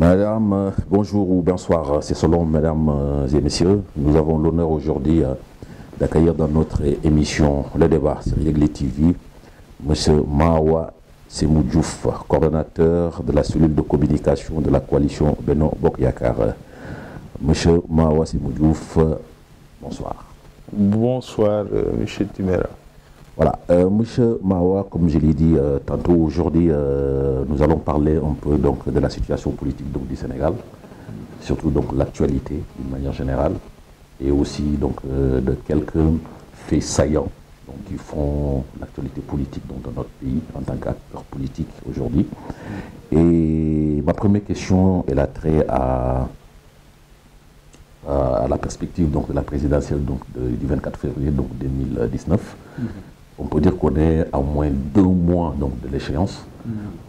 Madame, bonjour ou bonsoir, c'est selon mesdames et messieurs. Nous avons l'honneur aujourd'hui d'accueillir dans notre émission Le Débat sur Yegle TV, M. Mahawa Sémou Diouf, coordonnateur de la cellule de communication de la coalition Benno Bokk Yakaar. M. Mahawa Sémou Diouf, bonsoir. Bonsoir, M. Timéra. Voilà, Monsieur Mahawa, comme je l'ai dit tantôt, aujourd'hui, nous allons parler un peu donc, de la situation politique donc, du Sénégal, surtout donc l'actualité d'une manière générale, et aussi donc, de quelques faits saillants donc, qui font l'actualité politique donc, dans notre pays en tant qu'acteur politique aujourd'hui. Et ma première question, elle a trait à la perspective donc, de la présidentielle donc, du 24 février donc, 2019. On peut dire qu'on est à moins 2 mois donc, de l'échéance.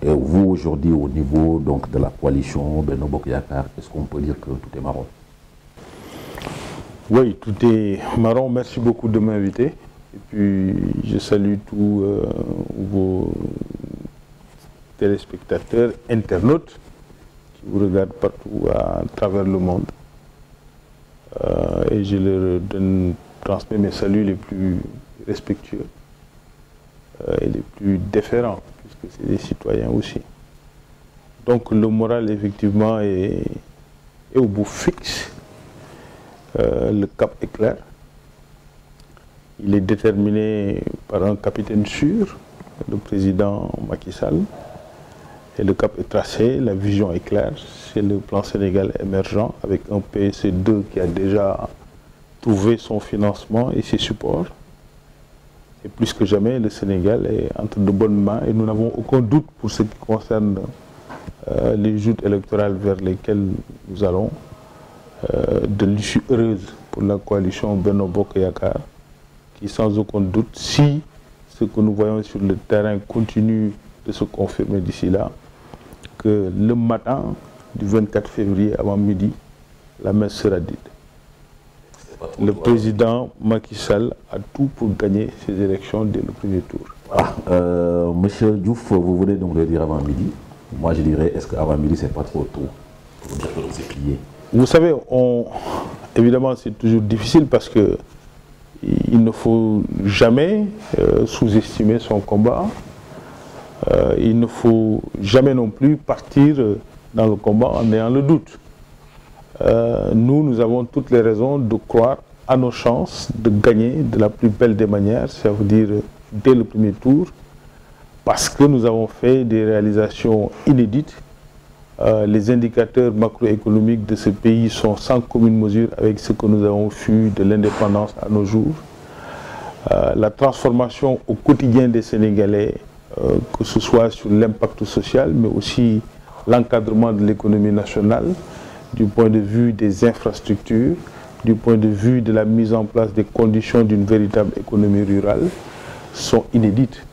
Et vous, aujourd'hui, au niveau donc, de la coalition Benno Bokk Yakaar, est-ce qu'on peut dire que tout est marron? Oui, tout est marron. Merci beaucoup de m'inviter. Et puis, je salue tous vos téléspectateurs, internautes, qui vous regardent partout à travers le monde. Et je leur transmets mes saluts les plus respectueux. Et les plus déférents, puisque c'est des citoyens aussi. Donc le moral, effectivement, est au bout fixe. Le cap est clair. Il est déterminé par un capitaine sûr, le président Macky Sall. Et le cap est tracé, la vision est claire. C'est le plan Sénégal émergent, avec un PSE2 qui a déjà trouvé son financement et ses supports. Et plus que jamais, le Sénégal est entre de bonnes mains et nous n'avons aucun doute pour ce qui concerne les joutes électorales vers lesquelles nous allons, de l'issue heureuse pour la coalition Benno Bokk Yakaar, qui sans aucun doute, si ce que nous voyons sur le terrain continue de se confirmer d'ici là, que le matin du 24 février avant midi, la messe sera dite. Le président Macky Sall a tout pour gagner ces élections dès le premier tour. Voilà. Monsieur Diouf, vous venez donc de le dire avant midi. Moi, je dirais, est-ce qu'avant midi, c'est pas trop tôt pour dire que c'est plié? Vous savez, évidemment, c'est toujours difficile parce que il ne faut jamais sous-estimer son combat. Il ne faut jamais non plus partir dans le combat en ayant le doute. Nous avons toutes les raisons de croire à nos chances de gagner de la plus belle des manières, ça veut dire dès le premier tour, parce que nous avons fait des réalisations inédites. Les indicateurs macroéconomiques de ce pays sont sans commune mesure avec ce que nous avons vu de l'indépendance à nos jours. La transformation au quotidien des Sénégalais, que ce soit sur l'impact social, mais aussi l'encadrement de l'économie nationale, du point de vue des infrastructures, du point de vue de la mise en place des conditions d'une véritable économie rurale, sont inédites.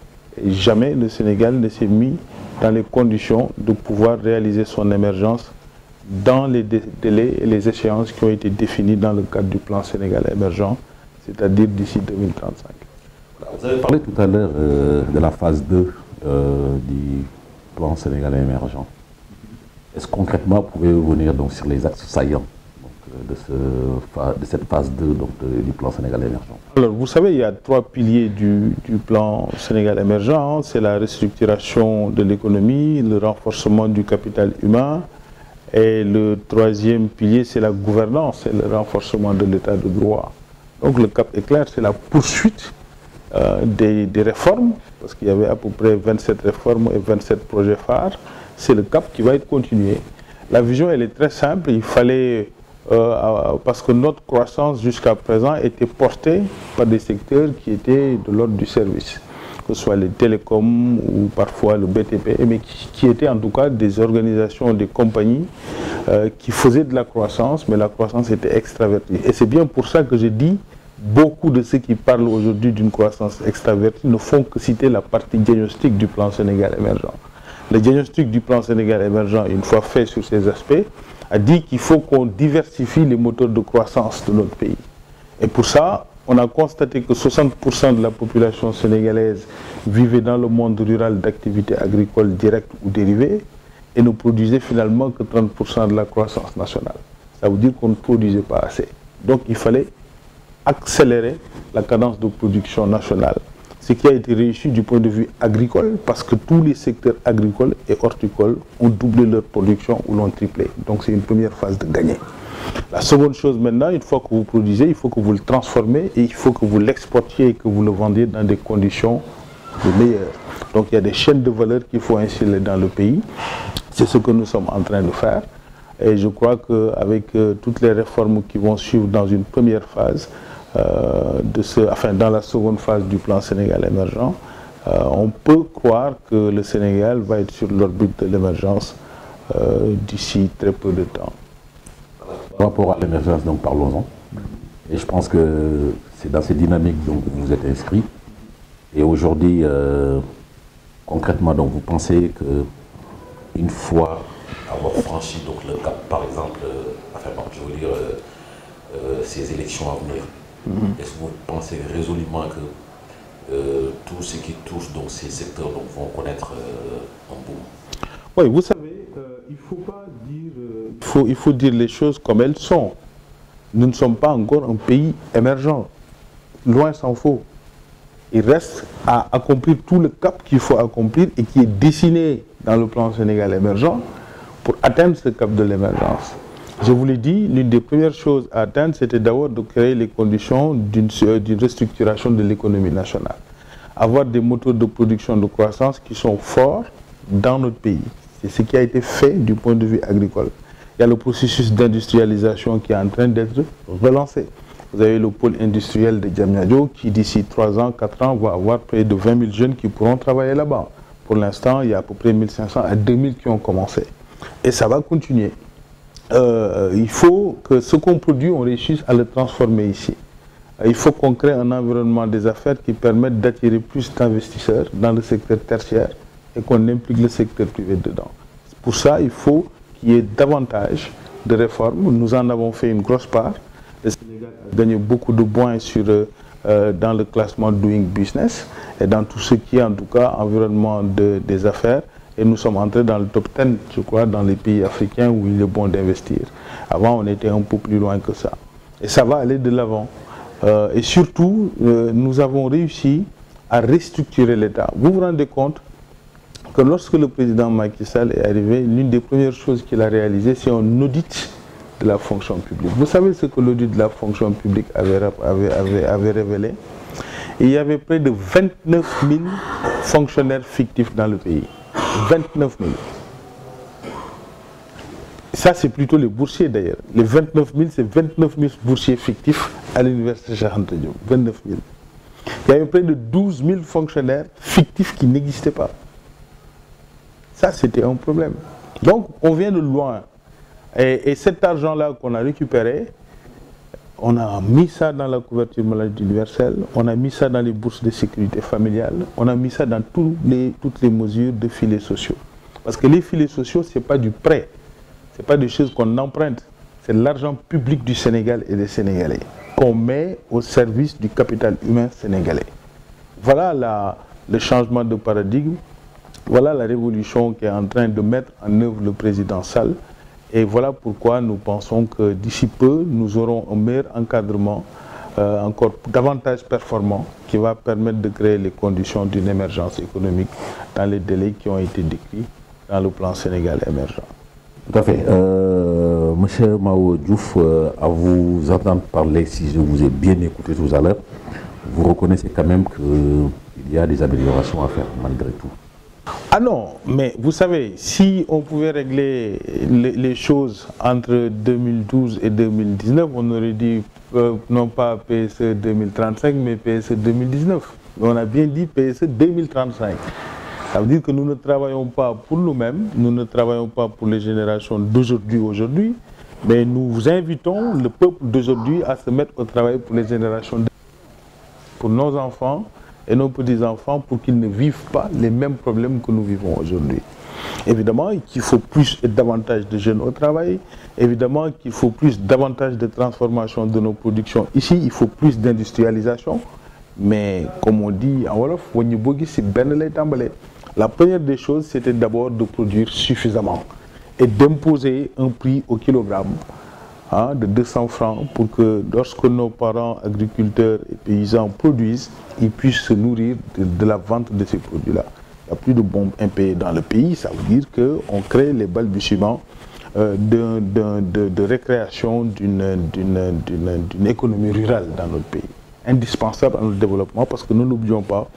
Et jamais le Sénégal ne s'est mis dans les conditions de pouvoir réaliser son émergence dans les délais et les échéances qui ont été définis dans le cadre du plan Sénégal émergent, c'est-à-dire d'ici 2035. Vous avez parlé tout à l'heure de la phase 2 du plan Sénégal émergent. Est-ce concrètement, vous pouvez revenir donc, sur les axes saillants donc, de cette phase 2 donc, du plan Sénégal émergent? Alors, vous savez, il y a 3 piliers du plan Sénégal émergent. C'est la restructuration de l'économie, le renforcement du capital humain. Et le 3e pilier, c'est la gouvernance et le renforcement de l'état de droit. Donc, le cap est clair, c'est la poursuite des réformes, parce qu'il y avait à peu près 27 réformes et 27 projets phares. C'est le cap qui va être continué. La vision, elle est très simple. Il fallait, parce que notre croissance jusqu'à présent était portée par des secteurs qui étaient de l'ordre du service, que ce soit les télécoms ou parfois le BTP, mais qui étaient en tout cas des organisations, des compagnies qui faisaient de la croissance, mais la croissance était extravertie. Et c'est bien pour ça que je dis, beaucoup de ceux qui parlent aujourd'hui d'une croissance extravertie ne font que citer la partie diagnostique du plan Sénégal émergent. Le diagnostic du plan Sénégal émergent, une fois fait sur ces aspects, a dit qu'il faut qu'on diversifie les moteurs de croissance de notre pays. Et pour ça, on a constaté que 60% de la population sénégalaise vivait dans le monde rural d'activités agricoles directes ou dérivées, et ne produisait finalement que 30% de la croissance nationale. Ça veut dire qu'on ne produisait pas assez. Donc il fallait accélérer la cadence de production nationale. Ce qui a été réussi du point de vue agricole, parce que tous les secteurs agricoles et horticoles ont doublé leur production ou l'ont triplé. Donc c'est une première phase de gagner. La seconde chose maintenant, une fois que vous produisez, il faut que vous le transformez et il faut que vous l'exportiez et que vous le vendiez dans des conditions les meilleures. Donc il y a des chaînes de valeur qu'il faut installer dans le pays. C'est ce que nous sommes en train de faire. Et je crois qu'avec toutes les réformes qui vont suivre dans une première phase, dans la seconde phase du plan Sénégal émergent, on peut croire que le Sénégal va être sur l'orbite de l'émergence d'ici très peu de temps. Par rapport à l'émergence, donc parlons-en. Et je pense que c'est dans ces dynamiques dont vous vous êtes inscrit. Et aujourd'hui, concrètement, donc, vous pensez qu'une fois avoir franchi donc, le cap, par exemple, ces élections à venir, est-ce que vous pensez résolument que tout ce qui touche donc, ces secteurs donc, vont connaître un boom? Oui, vous savez, il faut pas dire, il faut dire les choses comme elles sont. Nous ne sommes pas encore un pays émergent. Loin s'en faut. Il reste à accomplir tout le cap qu'il faut accomplir et qui est dessiné dans le plan Sénégal émergent pour atteindre ce cap de l'émergence. Je vous l'ai dit, l'une des premières choses à atteindre, c'était d'abord de créer les conditions d'une restructuration de l'économie nationale. Avoir des moteurs de production de croissance qui sont forts dans notre pays. C'est ce qui a été fait du point de vue agricole. Il y a le processus d'industrialisation qui est en train d'être relancé. Vous avez le pôle industriel de Diamniadio qui, d'ici 3 ans, 4 ans, va avoir près de 20 000 jeunes qui pourront travailler là-bas. Pour l'instant, il y a à peu près 1 500 à 2 000 qui ont commencé. Et ça va continuer. Il faut que ce qu'on produit, on réussisse à le transformer ici. Il faut qu'on crée un environnement des affaires qui permette d'attirer plus d'investisseurs dans le secteur tertiaire et qu'on implique le secteur privé dedans. Pour ça, il faut qu'il y ait davantage de réformes. Nous en avons fait une grosse part. Le Sénégal a gagné beaucoup de points dans le classement Doing Business et dans tout ce qui est en tout cas environnement des affaires. Et nous sommes entrés dans le top 10, je crois, dans les pays africains où il est bon d'investir. Avant, on était un peu plus loin que ça. Et ça va aller de l'avant. Et surtout, nous avons réussi à restructurer l'État. Vous vous rendez compte que lorsque le président Macky Sall est arrivé, l'une des premières choses qu'il a réalisées, c'est un audit de la fonction publique. Vous savez ce que l'audit de la fonction publique avait révélé? Il y avait près de 29 000 fonctionnaires fictifs dans le pays. 29 000. Ça, c'est plutôt les boursiers d'ailleurs. Les 29 000, c'est 29 000 boursiers fictifs à l'université Cheikh Anta Diop. 29 000. Il y avait près de 12 000 fonctionnaires fictifs qui n'existaient pas. Ça, c'était un problème. Donc, on vient de loin. Et cet argent-là qu'on a récupéré, on a mis ça dans la couverture maladie universelle, on a mis ça dans les bourses de sécurité familiale, on a mis ça dans toutes les mesures de filets sociaux. Parce que les filets sociaux, ce n'est pas du prêt, ce n'est pas des choses qu'on emprunte, c'est l'argent public du Sénégal et des Sénégalais qu'on met au service du capital humain sénégalais. Voilà le changement de paradigme, voilà la révolution qu'est en train de mettre en œuvre le président Sall. Et voilà pourquoi nous pensons que d'ici peu, nous aurons un meilleur encadrement, encore davantage performant, qui va permettre de créer les conditions d'une émergence économique dans les délais qui ont été décrits dans le plan Sénégal émergent. Tout à fait. Monsieur Mao Diouf, à vous entendre parler, si je vous ai bien écouté tout à l'heure, vous reconnaissez quand même qu'il y a des améliorations à faire malgré tout. Ah non, mais vous savez, si on pouvait régler les choses entre 2012 et 2019, on aurait dit non pas PSE 2035, mais PSE 2019. On a bien dit PSE 2035. Ça veut dire que nous ne travaillons pas pour nous-mêmes, nous ne travaillons pas pour les générations d'aujourd'hui, mais nous invitons le peuple d'aujourd'hui à se mettre au travail pour les générations pour nos enfants et nos petits-enfants pour qu'ils ne vivent pas les mêmes problèmes que nous vivons aujourd'hui. Évidemment qu'il faut plus et davantage de jeunes au travail, évidemment qu'il faut davantage de transformation de nos productions. Ici, il faut plus d'industrialisation, mais comme on dit en Wolof, La première des choses, c'était d'abord de produire suffisamment et d'imposer un prix au kilogramme de 200 francs pour que lorsque nos parents agriculteurs et paysans produisent, ils puissent se nourrir de la vente de ces produits-là. Il n'y a plus de bombes impayées dans le pays, ça veut dire qu'on crée les balbutiements de récréation d'une économie rurale dans notre pays, indispensable à notre développement parce que nous n'oublions pas,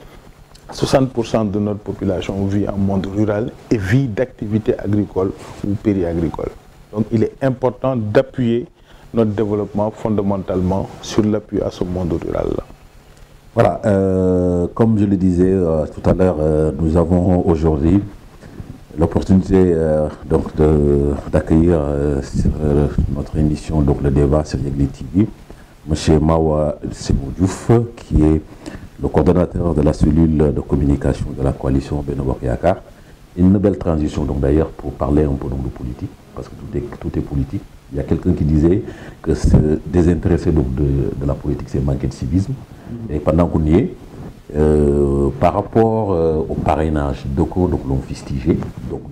60% de notre population vit en monde rural et vit d'activités agricoles ou périagricoles. Donc il est important d'appuyer notre développement fondamentalement sur l'appui à ce monde rural-là. Voilà, comme je le disais tout à l'heure, nous avons aujourd'hui l'opportunité d'accueillir sur notre émission, donc le débat sur Yegli TV, M. Mawa Sémou Diouf, qui est le coordonnateur de la cellule de communication de la coalition Benno Bokk Yakaar. Une belle transition donc d'ailleurs pour parler un peu donc, de politique, parce que tout est politique. Il y a quelqu'un qui disait que se désintéresser donc de la politique, c'est manquer de civisme. Et pendant qu'on y est, par rapport au parrainage, donc l'ont fustigé,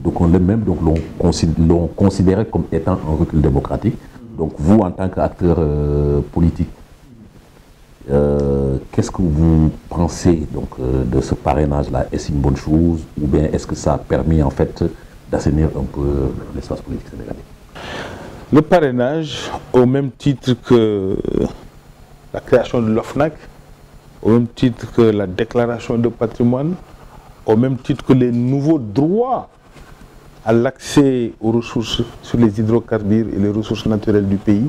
donc on même donc l'ont considéré comme étant un recul démocratique. Donc vous, en tant qu'acteur politique, qu'est-ce que vous pensez donc de ce parrainage-là? Est-ce une bonne chose ou bien est-ce que ça a permis en fait d'assainir un peu l'espace politique sénégalais? Le parrainage, au même titre que la création de l'OFNAC, au même titre que la déclaration de patrimoine, au même titre que les nouveaux droits à l'accès aux ressources sur les hydrocarbures et les ressources naturelles du pays,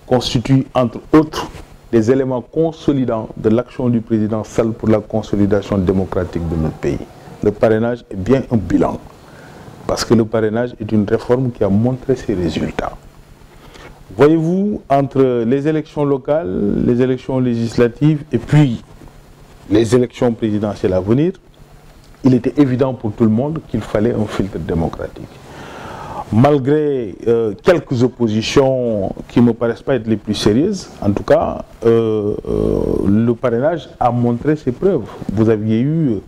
constituent entre autres des éléments consolidants de l'action du président Sall pour la consolidation démocratique de notre pays. Le parrainage est bien un bilan, parce que le parrainage est une réforme qui a montré ses résultats. Voyez-vous, entre les élections locales, les élections législatives et puis les élections présidentielles à venir, il était évident pour tout le monde qu'il fallait un filtre démocratique. Malgré quelques oppositions qui ne me paraissent pas être les plus sérieuses, en tout cas, le parrainage a montré ses preuves. Vous aviez eu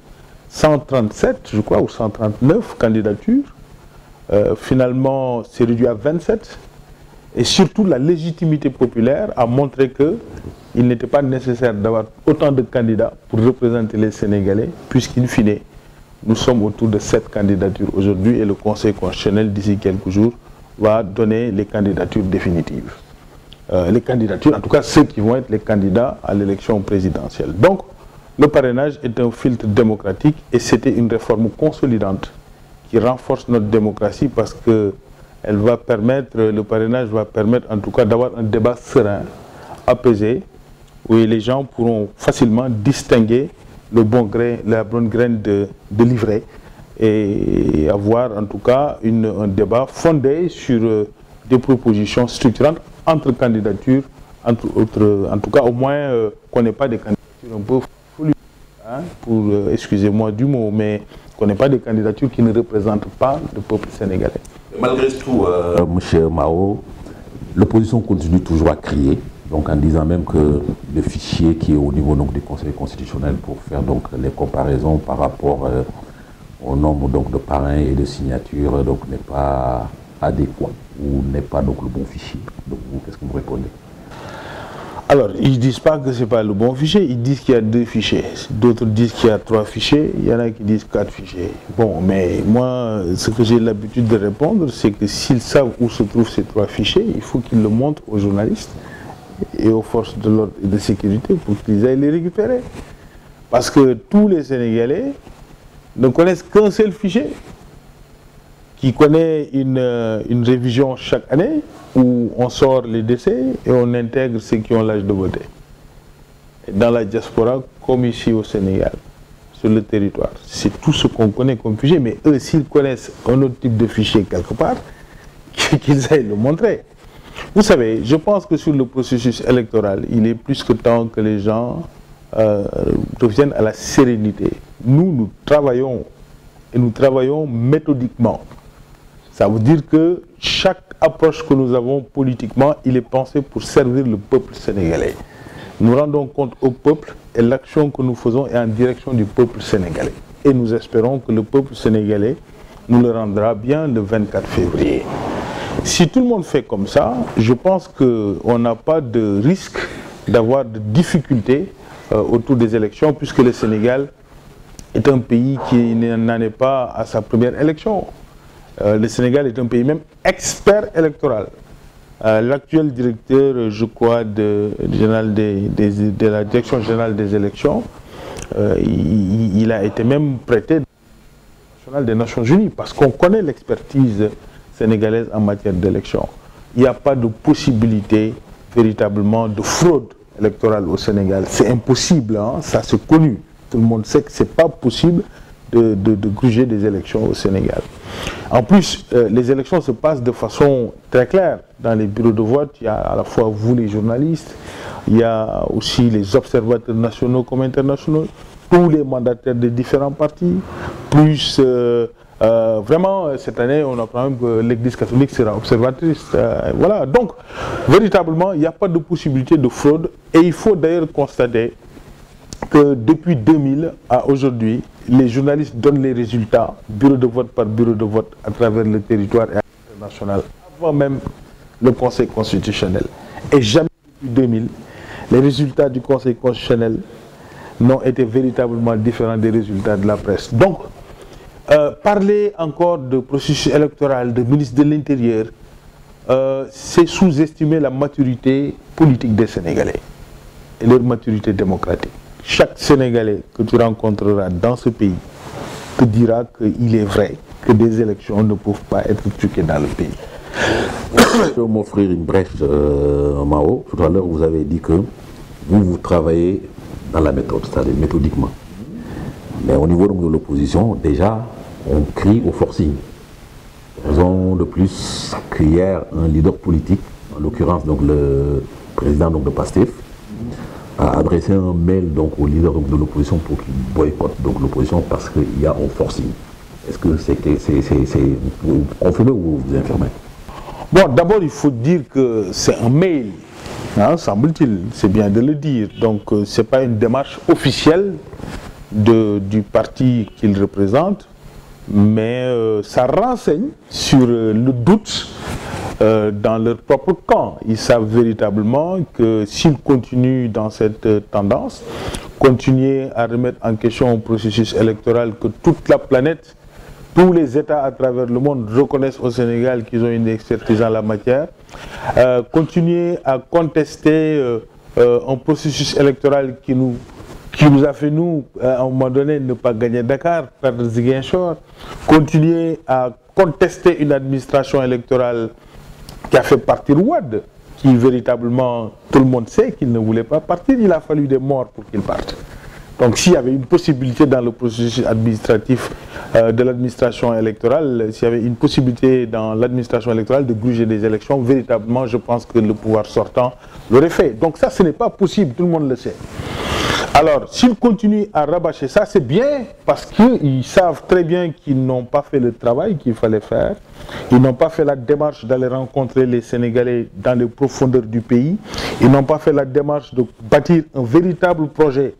137, je crois, ou 139 candidatures. Finalement, c'est réduit à 27. Et surtout, la légitimité populaire a montré qu'il n'était pas nécessaire d'avoir autant de candidats pour représenter les Sénégalais, puisqu'in fine, nous sommes autour de 7 candidatures aujourd'hui et le Conseil constitutionnel, d'ici quelques jours, va donner les candidatures définitives. Les candidatures, en tout cas ceux qui vont être les candidats à l'élection présidentielle. Donc, le parrainage est un filtre démocratique et c'était une réforme consolidante qui renforce notre démocratie parce que le parrainage va permettre en tout cas d'avoir un débat serein, apaisé, où les gens pourront facilement distinguer le bon grain, la bonne graine de livret et avoir en tout cas un débat fondé sur des propositions structurantes entre candidatures, entre autres, en tout cas au moins qu'on n'ait pas des candidatures un peu floues, pour, excusez-moi du mot, mais qu'on n'ait pas des candidatures qui ne représentent pas le peuple sénégalais. Malgré tout, M. Mao, l'opposition continue toujours à crier, donc en disant même que le fichier qui est au niveau donc, du Conseil constitutionnel pour faire donc, les comparaisons par rapport au nombre donc, de parrains et de signatures n'est pas adéquat ou n'est pas donc, le bon fichier. Donc vous, qu'est-ce que vous répondez? Alors, ils ne disent pas que ce n'est pas le bon fichier, ils disent qu'il y a 2 fichiers. D'autres disent qu'il y a 3 fichiers, il y en a qui disent 4 fichiers. Bon, mais moi, ce que j'ai l'habitude de répondre, c'est que s'ils savent où se trouvent ces 3 fichiers, il faut qu'ils le montrent aux journalistes et aux forces de l'ordre et de sécurité pour qu'ils aillent les récupérer. Parce que tous les Sénégalais ne connaissent qu'un seul fichier qui connaît une révision chaque année où on sort les décès et on intègre ceux qui ont l'âge de voter. Et dans la diaspora, comme ici au Sénégal, sur le territoire. C'est tout ce qu'on connaît comme fichier, mais eux, s'ils connaissent un autre type de fichier quelque part, qu'ils aillent le montrer. Vous savez, je pense que sur le processus électoral, il est plus que temps que les gens reviennent à la sérénité. Nous travaillons, et nous travaillons méthodiquement. Ça veut dire que chaque approche que nous avons politiquement, il est pensé pour servir le peuple sénégalais. Nous rendons compte au peuple et l'action que nous faisons est en direction du peuple sénégalais. et nous espérons que le peuple sénégalais nous le rendra bien le 24 février. Si tout le monde fait comme ça, je pense qu'on n'a pas de risque d'avoir de difficultés autour des élections, puisque le Sénégal est un pays qui n'en est pas à sa première élection. Le Sénégal est un pays même expert électoral. L'actuel directeur, je crois, de la Direction générale des élections, il a été même prêté des Nations Unies, parce qu'on connaît l'expertise sénégalaise en matière d'élection. Il n'y a pas de possibilité véritablement de fraude électorale au Sénégal. C'est impossible, hein? Ça c'est connu. Tout le monde sait que ce n'est pas possible de gruger des élections au Sénégal. En plus, les élections se passent de façon très claire. Dans les bureaux de vote, il y a à la fois vous les journalistes, il y a aussi les observateurs nationaux comme internationaux, tous les mandataires des différents partis, plus vraiment cette année on apprend même que l'Église catholique sera observatrice. Voilà, donc véritablement il n'y a pas de possibilité de fraude, et il faut d'ailleurs constater que depuis 2000 à aujourd'hui, les journalistes donnent les résultats bureau de vote par bureau de vote à travers le territoire et international, avant même le Conseil constitutionnel. Et jamais depuis 2000, les résultats du Conseil constitutionnel n'ont été véritablement différents des résultats de la presse. Donc, parler encore de processus électoral, de ministre de l'Intérieur, c'est sous-estimer la maturité politique des Sénégalais et leur maturité démocratique. Chaque Sénégalais que tu rencontreras dans ce pays te dira qu'il est vrai que des élections ne peuvent pas être truquées dans le pays. Je peux m'offrir une brèche, Mao. Tout à l'heure, vous avez dit que vous travaillez dans la méthode, c'est-à-dire méthodiquement. Mais au niveau de l'opposition, déjà, on crie au forcing. Raison de plus qu'hier, un leader politique, en l'occurrence donc le président donc, de PASTEF, a adressé un mail donc, au leader donc, de l'opposition pour qu'il boycotte l'opposition parce qu'il y a un forcing. Est-ce que vous confirmez ou vous infirmez? Bon, d'abord, il faut dire que c'est un mail, hein, semble-t-il, c'est bien de le dire. Donc, ce n'est pas une démarche officielle du parti qu'il représente, mais ça renseigne sur le doute dans leur propre camp. Ils savent véritablement que s'ils continuent dans cette tendance, continuer à remettre en question un processus électoral que toute la planète, tous les États à travers le monde reconnaissent au Sénégal qu'ils ont une expertise en la matière, continuer à contester un processus électoral qui nous a fait, nous, à un moment donné, ne pas gagner Dakar, perdre Ziguinchor, continuer à contester une administration électorale qui a fait partir Wade, qui véritablement, tout le monde sait qu'il ne voulait pas partir, il a fallu des morts pour qu'il parte. Donc s'il y avait une possibilité dans le processus administratif de l'administration électorale, s'il y avait une possibilité dans l'administration électorale de gruger des élections, véritablement, je pense que le pouvoir sortant l'aurait fait. Donc ça, ce n'est pas possible, tout le monde le sait. Alors, s'ils continuent à rabâcher ça, c'est bien, parce qu'ils savent très bien qu'ils n'ont pas fait le travail qu'il fallait faire. Ils n'ont pas fait la démarche d'aller rencontrer les Sénégalais dans les profondeurs du pays. Ils n'ont pas fait la démarche de bâtir un véritable projet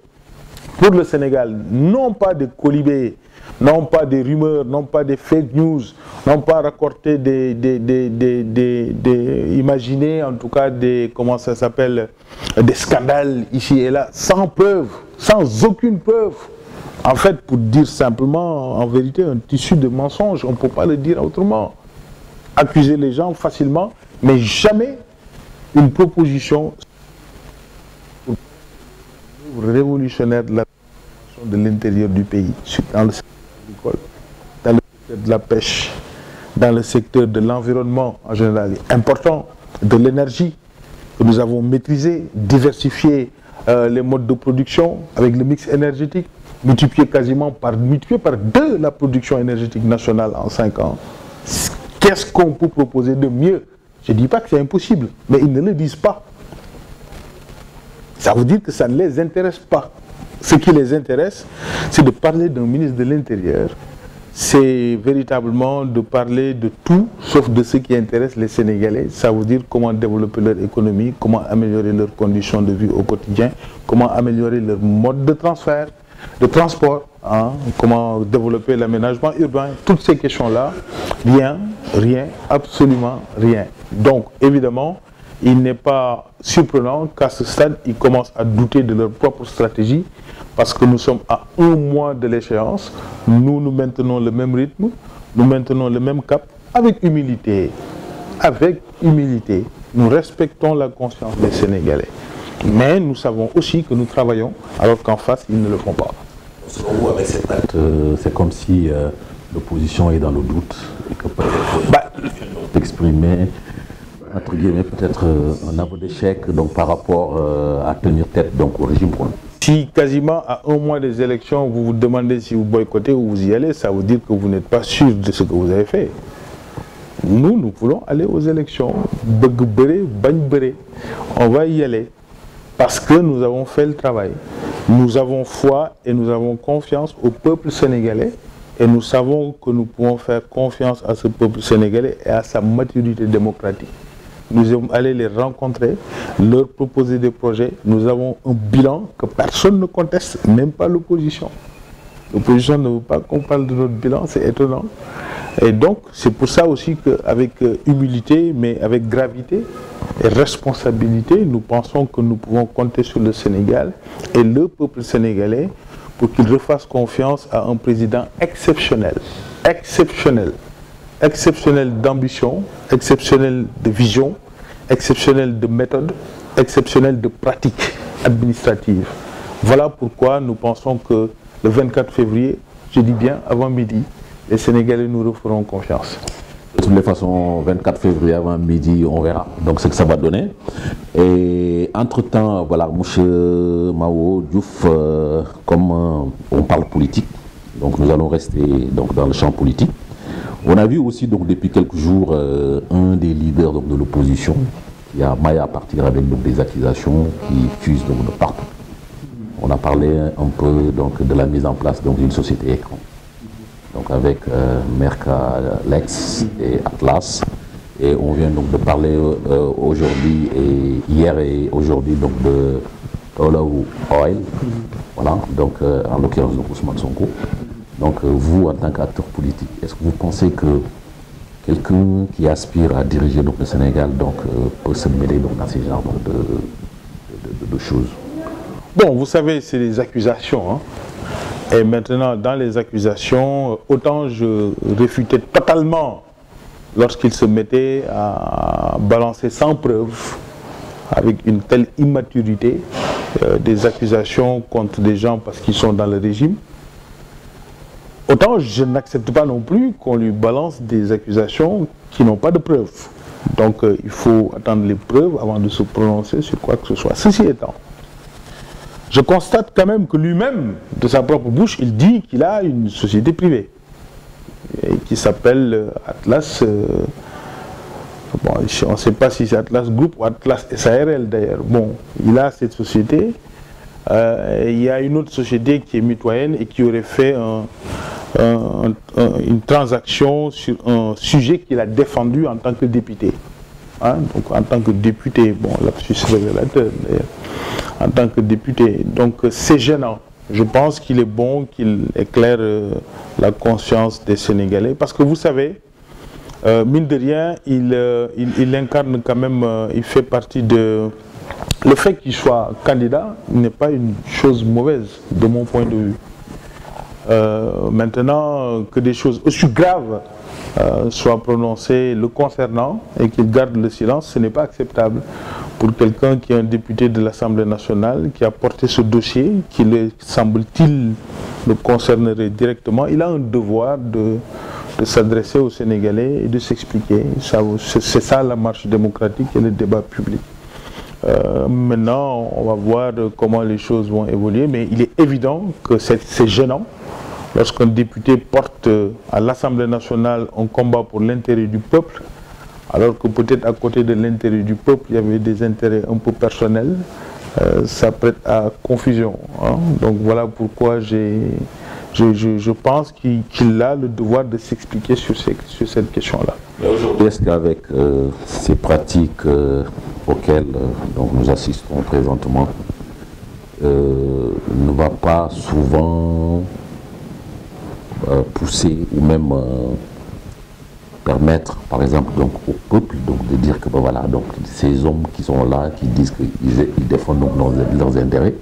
pour le Sénégal, non pas des colibés, non pas des rumeurs, non pas des fake news, non pas raccorder imaginer en tout cas comment ça s'appelle, des scandales ici et là, sans preuve, sans aucune preuve. En fait, pour dire simplement, en vérité, un tissu de mensonges, on ne peut pas le dire autrement. Accuser les gens facilement, mais jamais une proposition révolutionnaire de l'intérieur du pays, dans le secteur agricole, dans le secteur de la pêche, dans le secteur de l'environnement en général, important, de l'énergie que nous avons maîtrisé, diversifié les modes de production avec le mix énergétique, multiplié par 2 la production énergétique nationale en 5 ans. Qu'est-ce qu'on peut proposer de mieux? Je ne dis pas que c'est impossible, mais ils ne le disent pas. Ça veut dire que ça ne les intéresse pas. Ce qui les intéresse, c'est de parler d'un ministre de l'Intérieur. C'est véritablement de parler de tout, sauf de ce qui intéresse les Sénégalais. Ça veut dire comment développer leur économie, comment améliorer leurs conditions de vie au quotidien, comment améliorer leur mode de transfert, de transport, hein, comment développer l'aménagement urbain, toutes ces questions-là, rien, absolument rien. Donc, évidemment, il n'est pas surprenant qu'à ce stade, ils commencent à douter de leur propre stratégie, parce que nous sommes à 1 mois de l'échéance, nous maintenons le même rythme, nous maintenons le même cap, avec humilité, nous respectons la conscience des Sénégalais. Mais nous savons aussi que nous travaillons, alors qu'en face, ils ne le font pas. Selon vous, avec cet acte, c'est comme si l'opposition est dans le doute et que peut-être exprimer, entre guillemets, peut-être un aveu d'échec donc, par rapport à tenir tête donc, au régime pour nous. Si quasiment à 1 mois des élections, vous vous demandez si vous boycottez ou vous y allez, ça veut dire que vous n'êtes pas sûr de ce que vous avez fait. Nous voulons aller aux élections. On va y aller. Parce que nous avons fait le travail. Nous avons foi et nous avons confiance au peuple sénégalais. Et nous savons que nous pouvons faire confiance à ce peuple sénégalais et à sa maturité démocratique. Nous allons aller les rencontrer, leur proposer des projets. Nous avons un bilan que personne ne conteste, même pas l'opposition. L'opposition ne veut pas qu'on parle de notre bilan, c'est étonnant. Et donc, c'est pour ça aussi qu'avec humilité, mais avec gravité et responsabilité, nous pensons que nous pouvons compter sur le Sénégal et le peuple sénégalais pour qu'il refasse confiance à un président exceptionnel, exceptionnel d'ambition, exceptionnel de vision, exceptionnel de méthode, exceptionnel de pratique administrative. Voilà pourquoi nous pensons que le 24 février, je dis bien avant midi, les Sénégalais nous referont confiance. De toutes les façons, 24 février avant midi, on verra donc ce que ça va donner. Et entre-temps, voilà, M. Mao Diouf, comme on parle politique, donc nous allons rester donc, dans le champ politique. On a vu aussi donc, depuis quelques jours un des leaders donc, de l'opposition qui a maillé à partir avec donc, des accusations qui fusent donc, de partout. On a parlé un peu donc, de la mise en place d'une société écran. Donc avec Merca Lex et Atlas, et on vient donc de parler aujourd'hui et hier et aujourd'hui donc de Olaou Oil, voilà, donc en l'occurrence donc Ousmane Sonko. Donc vous en tant qu'acteur politique, est-ce que vous pensez que quelqu'un qui aspire à diriger donc, le Sénégal donc, peut se mêler donc, dans ces genres de choses? Bon, vous savez, c'est des accusations, hein. Et maintenant, dans les accusations, autant je réfutais totalement lorsqu'il se mettait à balancer sans preuve, avec une telle immaturité, des accusations contre des gens parce qu'ils sont dans le régime. Autant je n'accepte pas non plus qu'on lui balance des accusations qui n'ont pas de preuves. Donc il faut attendre les preuves avant de se prononcer sur quoi que ce soit. Ceci étant, je constate quand même que lui-même, de sa propre bouche, il dit qu'il a une société privée et qui s'appelle Atlas. Bon, on ne sait pas si c'est Atlas Group ou Atlas SARL d'ailleurs. Bon, il a cette société. Il y a une autre société qui est mitoyenne et qui aurait fait une transaction sur un sujet qu'il a défendu en tant que député. Hein? Donc en tant que député, bon, là je suis révélateur d'ailleurs. En tant que député. Donc c'est gênant. Je pense qu'il est bon qu'il éclaire la conscience des Sénégalais. Parce que vous savez, mine de rien, il incarne quand même, il fait partie de... Le fait qu'il soit candidat n'est pas une chose mauvaise de mon point de vue. Maintenant, que des choses aussi graves soient prononcées le concernant et qu'il garde le silence, ce n'est pas acceptable pour quelqu'un qui est un député de l'Assemblée nationale, qui a porté ce dossier, qui, semble-t-il, le concernerait directement. Il a un devoir de s'adresser aux Sénégalais et de s'expliquer. C'est ça la marche démocratique et le débat public. Maintenant, on va voir comment les choses vont évoluer, mais il est évident que c'est gênant lorsqu'un député porte à l'Assemblée nationale un combat pour l'intérêt du peuple, alors que peut-être à côté de l'intérêt du peuple, il y avait des intérêts un peu personnels, ça prête à confusion. Hein. Donc voilà pourquoi je pense qu'il a le devoir de s'expliquer sur cette question-là. Aujourd'hui, est-ce qu'avec ces pratiques auxquelles donc nous assistons présentement, ne va pas souvent pousser ou même permettre, par exemple, donc, au peuple donc, de dire que ben, voilà, donc, ces hommes qui sont là, qui disent qu'ils défendent donc, leurs intérêts,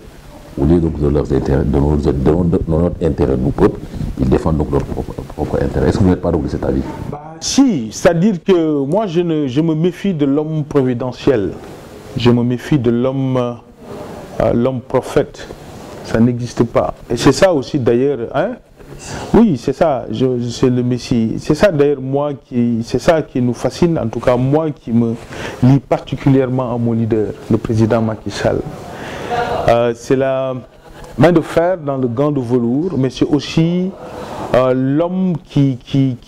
au lieu donc, de leurs intérêts, de notre intérêt, nous, peuple, ils défendent donc leur propre intérêt. Est-ce que vous n'êtes pas donc de cet avis? Si, c'est-à-dire que moi je me méfie de l'homme providentiel, je me méfie de l'homme prophète, ça n'existe pas. Et c'est ça aussi d'ailleurs, hein? Oui, c'est ça, c'est le Messie. C'est ça d'ailleurs c'est ça qui nous fascine, en tout cas moi qui me lie particulièrement à mon leader, le président Macky Sall. C'est la main de fer dans le gant de velours, mais c'est aussi l'homme qui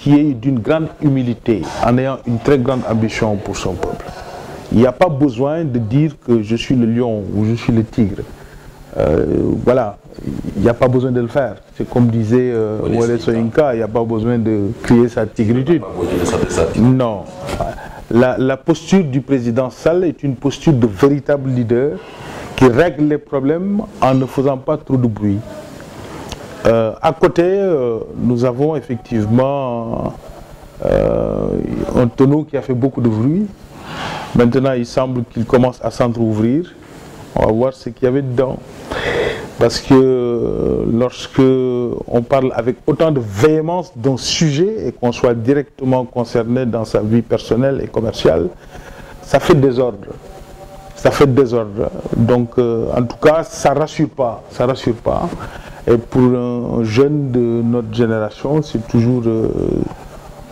est d'une grande humilité, en ayant une très grande ambition pour son peuple. Il n'y a pas besoin de dire que je suis le lion ou je suis le tigre. Voilà, il n'y a pas besoin de le faire. C'est comme disait Wole Soyinka, il n'y a pas besoin de crier sa tigritude. Non. La posture du président Sall est une posture de véritable leader qui règle les problèmes en ne faisant pas trop de bruit. À côté, nous avons effectivement un tonneau qui a fait beaucoup de bruit. Maintenant, il semble qu'il commence à s'entrouvrir. On va voir ce qu'il y avait dedans. Parce que lorsque on parle avec autant de véhémence d'un sujet et qu'on soit directement concerné dans sa vie personnelle et commerciale, ça fait désordre. Ça fait désordre. Donc, en tout cas, ça rassure pas. Ça rassure pas. Et pour un jeune de notre génération, c'est toujours...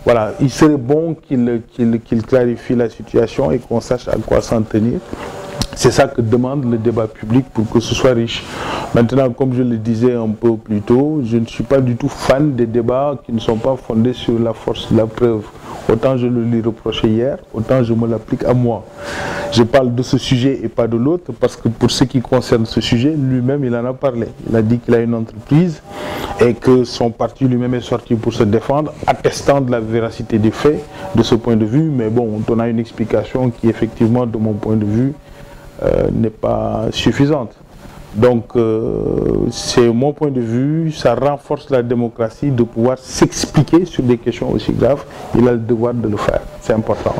voilà, il serait bon qu'il clarifie la situation et qu'on sache à quoi s'en tenir. C'est ça que demande le débat public pour que ce soit riche. Maintenant, comme je le disais un peu plus tôt, je ne suis pas du tout fan des débats qui ne sont pas fondés sur la force de la preuve. Autant je le lui reprochais hier, autant je me l'applique à moi. Je parle de ce sujet et pas de l'autre parce que pour ce qui concerne ce sujet, lui-même il en a parlé. Il a dit qu'il a une entreprise et que son parti lui-même est sorti pour se défendre, attestant de la véracité des faits de ce point de vue. Mais bon, on a une explication qui effectivement, de mon point de vue, n'est pas suffisante. Donc, c'est mon point de vue, ça renforce la démocratie de pouvoir s'expliquer sur des questions aussi graves. Il a le devoir de le faire, c'est important.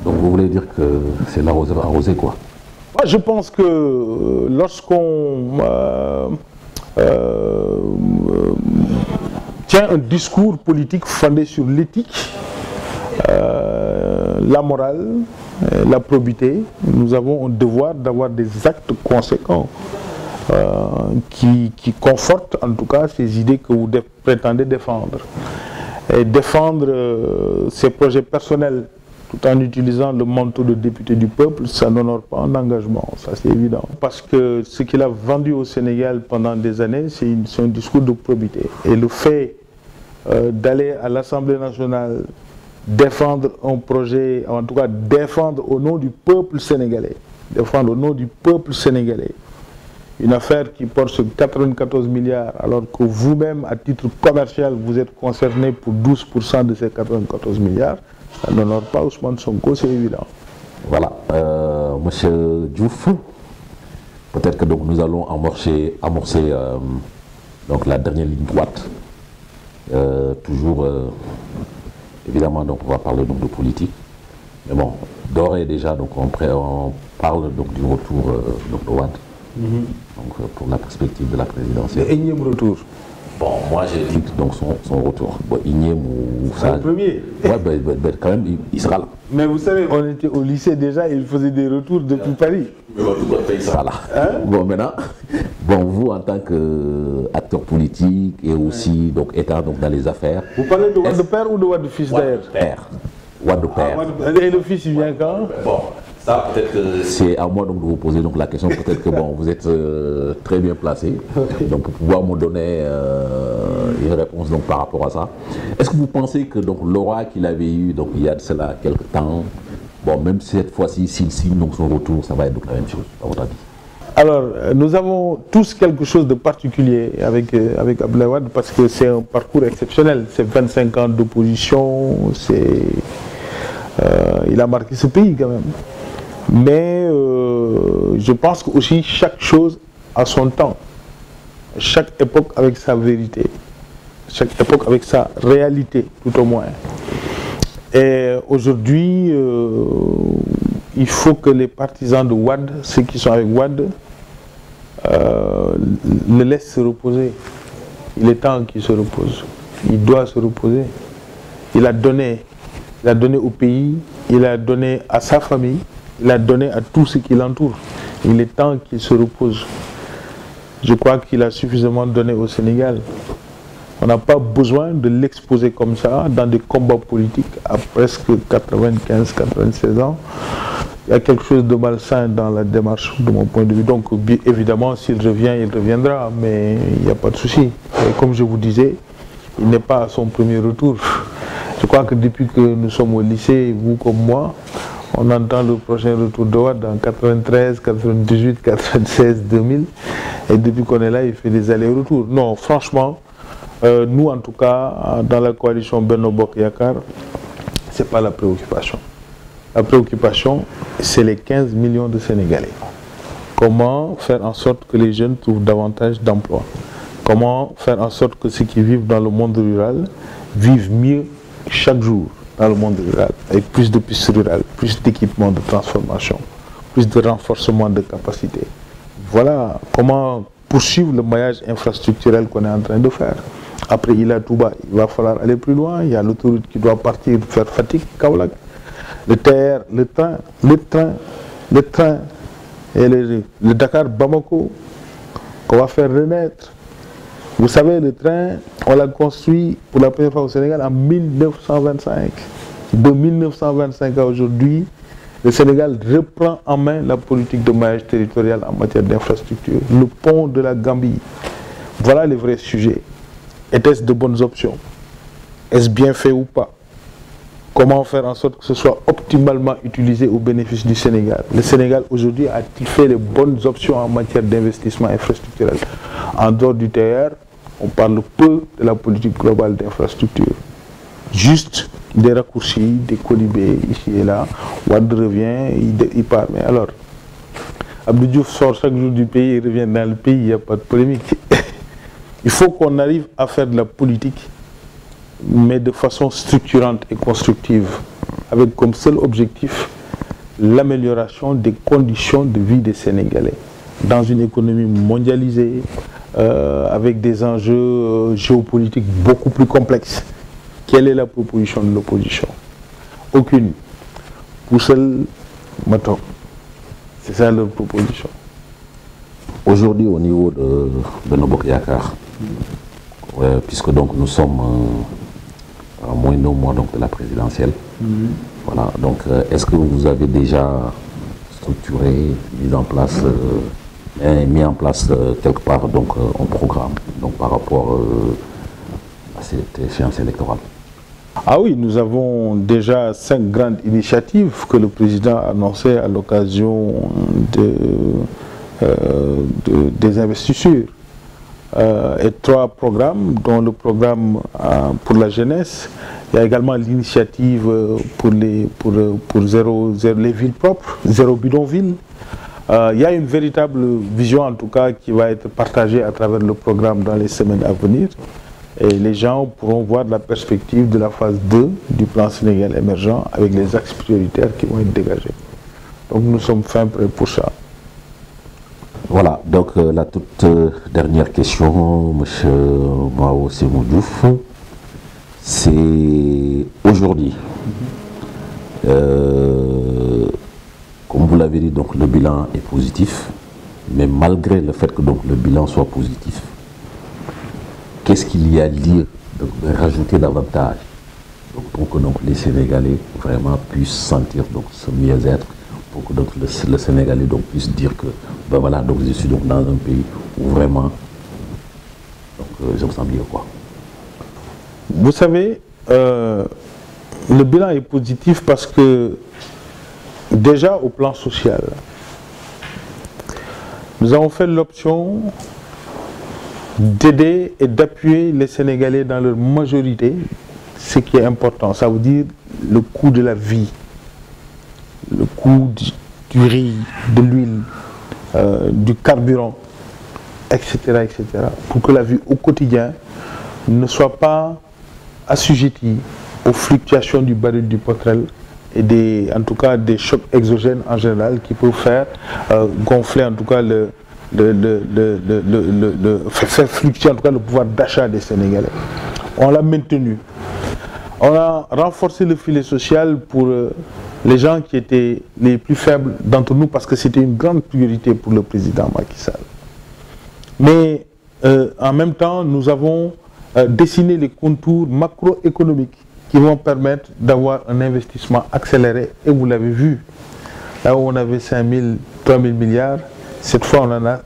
Donc vous voulez dire que c'est l'arroseur arrosé quoi? Moi, je pense que lorsqu'on tient un discours politique fondé sur l'éthique, la morale, la probité, nous avons un devoir d'avoir des actes conséquents qui confortent en tout cas ces idées que vous prétendez défendre. Et défendre ses projets personnels tout en utilisant le manteau de député du peuple, ça n'honore pas un engagement, ça c'est évident. Parce que ce qu'il a vendu au Sénégal pendant des années, c'est un discours de probité. Et le fait d'aller à l'Assemblée nationale défendre un projet, en tout cas défendre au nom du peuple sénégalais, défendre au nom du peuple sénégalais, une affaire qui porte sur 94 milliards, alors que vous-même, à titre commercial, vous êtes concerné pour 12% de ces 94 milliards, ça n'honore pas Ousmane Sonko, c'est évident. Voilà, Monsieur Diouf, peut-être que donc nous allons amorcer donc la dernière ligne droite, toujours... évidemment, donc, on va parler donc, de politique. Mais bon, d'ores et déjà, donc, on parle donc, du retour de Wade. Donc, pour la perspective de la présidentielle. Énième retour. Bon, moi j'ai dit donc son retour. Bon, Igniem ou ça. Le premier. Ouais, ben, quand même, il sera là. Mais vous savez, on était au lycée déjà et il faisait des retours depuis Paris. Mais bon, il sera là. Hein? Bon, maintenant, bon, vous en tant qu'acteur politique et aussi donc, étant donc, dans les affaires. Vous parlez de Wade de père ou de Wade de fils d'ailleurs? Wade de père. Et le fils, il vient quand? Bon. Ça, peut-être que c'est à moi donc, de vous poser donc, la question. Peut-être que bon, vous êtes très bien placé donc, pour pouvoir me donner une réponse donc, par rapport à ça. Est-ce que vous pensez que l'aura qu'il avait eu donc, il y a de cela quelques temps, bon, même cette fois-ci, s'il signe donc, son retour, ça va être donc, la même chose, à votre avis? Alors, nous avons tous quelque chose de particulier avec Abdoulaye Wade parce que c'est un parcours exceptionnel. C'est 25 ans d'opposition, il a marqué ce pays quand même. Mais je pense que aussi chaque chose a son temps, chaque époque avec sa vérité. chaque époque avec sa réalité, tout au moins. Et aujourd'hui, il faut que les partisans de Wade, ceux qui sont avec Wade, le laissent se reposer. Il est temps qu'il se repose. Il doit se reposer. Il a donné au pays, il a donné à sa famille, il a donné à tout ce qui l'entoure. Il est temps qu'il se repose. Je crois qu'il a suffisamment donné au Sénégal. On n'a pas besoin de l'exposer comme ça dans des combats politiques à presque 95-96 ans. Il y a quelque chose de malsain dans la démarche de mon point de vue. Donc évidemment, s'il revient, il reviendra, mais il n'y a pas de souci. Et comme je vous disais, il n'est pas à son premier retour. Je crois que depuis que nous sommes au lycée, vous comme moi, on entend le prochain retour de Wade en 93, 98, 96, 2000. Et depuis qu'on est là, il fait des allers-retours. Non, franchement, nous en tout cas, dans la coalition Benno Bokk Yakaar, ce n'est pas la préoccupation. La préoccupation, c'est les 15 millions de Sénégalais. Comment faire en sorte que les jeunes trouvent davantage d'emplois? Comment faire en sorte que ceux qui vivent dans le monde rural vivent mieux chaque jour dans le monde rural, avec plus de pistes rurales, plus d'équipements de transformation, plus de renforcement de capacité. Voilà comment poursuivre le maillage infrastructurel qu'on est en train de faire. Après Ila Touba, il va falloir aller plus loin. Il y a l'autoroute qui doit partir faire Fatick, Kaolack. Le TER, le train et le Dakar Bamako qu'on va faire renaître. Vous savez, le train, on l'a construit pour la première fois au Sénégal en 1925. De 1925 à aujourd'hui, le Sénégal reprend en main la politique de maillage territorial en matière d'infrastructure. Le pont de la Gambie. Voilà les vrais sujets. Était-ce de bonnes options? Est-ce bien fait ou pas? Comment faire en sorte que ce soit optimalement utilisé au bénéfice du Sénégal? Le Sénégal aujourd'hui a-t-il fait les bonnes options en matière d'investissement infrastructurel? En dehors du TR, on parle peu de la politique globale d'infrastructure. Juste des raccourcis, des colibés ici et là. Wade revient, il part. Mais alors, Abdou Diouf sort chaque jour du pays, il revient dans le pays, il n'y a pas de polémique. Il faut qu'on arrive à faire de la politique, mais de façon structurante et constructive, avec comme seul objectif l'amélioration des conditions de vie des Sénégalais dans une économie mondialisée, avec des enjeux géopolitiques beaucoup plus complexes. Quelle est la proposition de l'opposition? Aucune. Poussel, Matok. C'est ça leur proposition. Aujourd'hui, au niveau de Benno Bokk Yakaar, puisque donc nous sommes à moins d'un mois donc, de la présidentielle, voilà, donc est-ce que vous avez déjà structuré, mis en place quelque part donc, un programme donc, par rapport à cette échéance électorale? Ah oui, nous avons déjà 5 grandes initiatives que le président a annoncées à l'occasion des investitures. Et 3 programmes, dont le programme pour la jeunesse. Il y a également l'initiative pour les villes propres, zéro bidonville. Il y a une véritable vision en tout cas qui va être partagée à travers le programme dans les semaines à venir. Et les gens pourront voir la perspective de la phase 2 du plan Sénégal émergent avec les axes prioritaires qui vont être dégagés. Donc nous sommes fin prêts pour ça. Voilà, donc la toute dernière question, M. Mao Sémou Diouf, c'est aujourd'hui, comme vous l'avez dit, donc, le bilan est positif, mais malgré le fait que donc, le bilan soit positif, qu'est-ce qu'il y a lieu de rajouter davantage donc, pour que donc, les Sénégalais vraiment puissent sentir donc, ce mieux-être, pour que donc, le Sénégalais donc, puisse dire que ben voilà, donc, je suis donc, dans un pays où vraiment je me sens bien. Quoi. Vous savez, le bilan est positif parce que déjà au plan social, nous avons fait l'option d'aider et d'appuyer les Sénégalais dans leur majorité, ce qui est important. Ça veut dire le coût de la vie, le coût du riz, de l'huile, du carburant, etc., etc. Pour que la vie au quotidien ne soit pas assujetti aux fluctuations du baril du pétrole et en tout cas des chocs exogènes en général qui peuvent faire gonfler en tout cas faire fluctuer en tout cas le pouvoir d'achat des Sénégalais. On l'a maintenu. On a renforcé le filet social pour les gens qui étaient les plus faibles d'entre nous parce que c'était une grande priorité pour le président Macky Sall. Mais en même temps, nous avons dessiné les contours macroéconomiques qui vont permettre d'avoir un investissement accéléré. Et vous l'avez vu, là où on avait 5 000, 3 000 milliards, cette fois on en a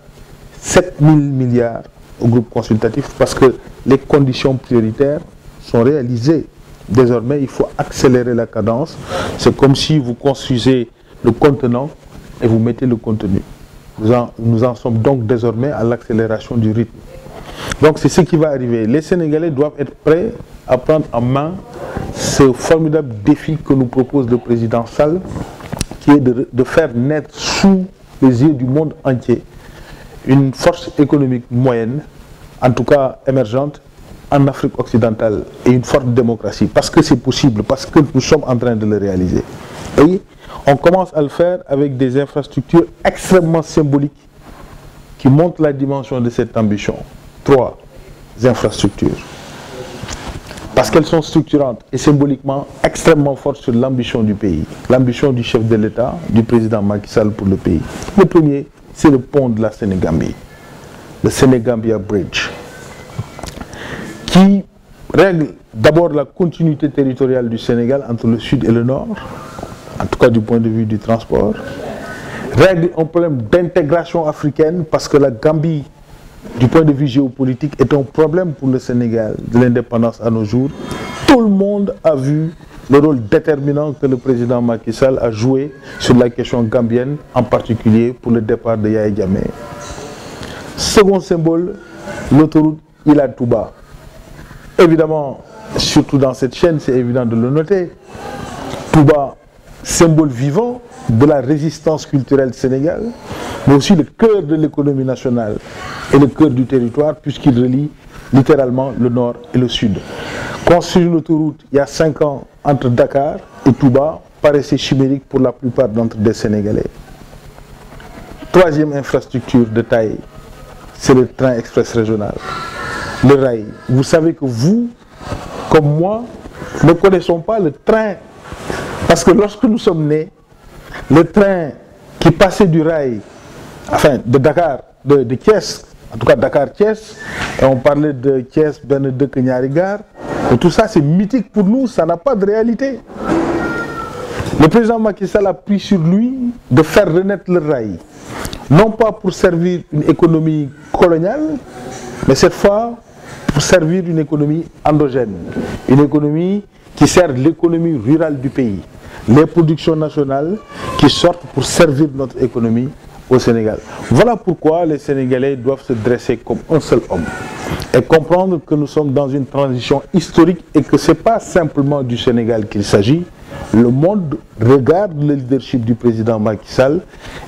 7 000 milliards au groupe consultatif parce que les conditions prioritaires sont réalisées. Désormais, il faut accélérer la cadence. C'est comme si vous construisez le contenant et vous mettez le contenu. Nous en sommes donc désormais à l'accélération du rythme. Donc c'est ce qui va arriver. Les Sénégalais doivent être prêts à prendre en main ce formidable défi que nous propose le président Sall, qui est de faire naître sous les yeux du monde entier une force économique moyenne, en tout cas émergente, en Afrique occidentale, et une forte démocratie, parce que c'est possible, parce que nous sommes en train de le réaliser. Et on commence à le faire avec des infrastructures extrêmement symboliques qui montrent la dimension de cette ambition. 3 infrastructures. Parce qu'elles sont structurantes et symboliquement extrêmement fortes sur l'ambition du pays. L'ambition du chef de l'État, du président Macky Sall pour le pays. Le premier, c'est le pont de la Sénégambie. Le Sénégambia Bridge. Qui règle d'abord la continuité territoriale du Sénégal entre le sud et le nord, en tout cas du point de vue du transport, règle un problème d'intégration africaine parce que la Gambie, du point de vue géopolitique, est un problème pour le Sénégal de l'indépendance à nos jours. Tout le monde a vu le rôle déterminant que le président Macky Sall a joué sur la question gambienne, en particulier pour le départ de Yaya Jammeh. Second symbole, l'autoroute Ila Touba. Évidemment, surtout dans cette chaîne, c'est évident de le noter. Touba, symbole vivant de la résistance culturelle sénégale, mais aussi le cœur de l'économie nationale et le cœur du territoire, puisqu'il relie littéralement le nord et le sud. Construire l'autoroute il y a 5 ans entre Dakar et Touba paraissait chimérique pour la plupart d'entre les Sénégalais. Troisième infrastructure de taille, c'est le train express régional. Le rail. Vous savez que vous, comme moi, ne connaissons pas le train. Parce que lorsque nous sommes nés, le train qui passait du rail, enfin de Dakar, de Thiès, en tout cas Dakar-Thiès, et on parlait de Thiès, de Kenyarigar, et tout ça c'est mythique pour nous, ça n'a pas de réalité. Le président Macky Sall a pris sur lui de faire renaître le rail, non pas pour servir une économie coloniale, mais cette fois pour servir une économie endogène, une économie qui sert l'économie rurale du pays, les productions nationales qui sortent pour servir notre économie au Sénégal. Voilà pourquoi les Sénégalais doivent se dresser comme un seul homme et comprendre que nous sommes dans une transition historique et que ce n'est pas simplement du Sénégal qu'il s'agit. Le monde regarde le leadership du président Macky Sall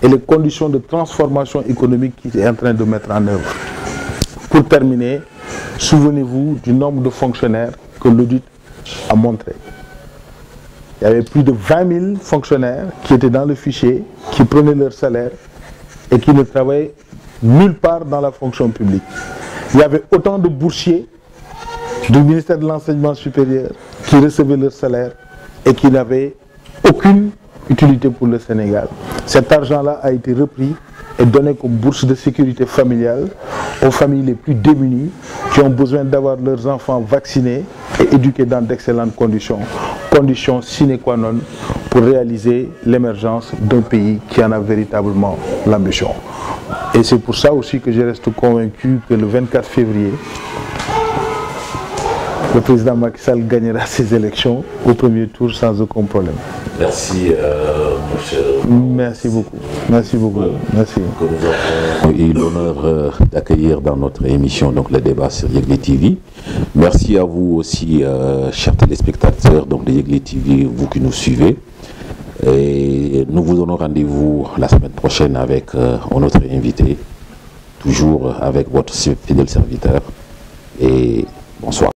et les conditions de transformation économique qu'il est en train de mettre en œuvre. Pour terminer, souvenez-vous du nombre de fonctionnaires que l'audit a montré. Il y avait plus de 20 000 fonctionnaires qui étaient dans le fichier, qui prenaient leur salaire et qui ne travaillaient nulle part dans la fonction publique. Il y avait autant de boursiers du ministère de l'Enseignement supérieur qui recevaient leur salaire et qui n'avaient aucune utilité pour le Sénégal. Cet argent-là a été repris et donné comme bourse de sécurité familiale aux familles les plus démunies qui ont besoin d'avoir leurs enfants vaccinés et éduqués dans d'excellentes conditions. Conditions sine qua non pour réaliser l'émergence d'un pays qui en a véritablement l'ambition. Et c'est pour ça aussi que je reste convaincu que le 24 février, le président Macky Sall gagnera ses élections au premier tour sans aucun problème. Merci, mon cher. Merci beaucoup. Merci beaucoup. Merci. Que nous avons eu l'honneur d'accueillir dans notre émission, donc le débat sur Yegle TV. Merci à vous aussi, chers téléspectateurs donc, de Yegle TV, vous qui nous suivez. Et nous vous donnons rendez-vous la semaine prochaine avec notre invité, toujours avec votre fidèle serviteur. Et Bonsoir.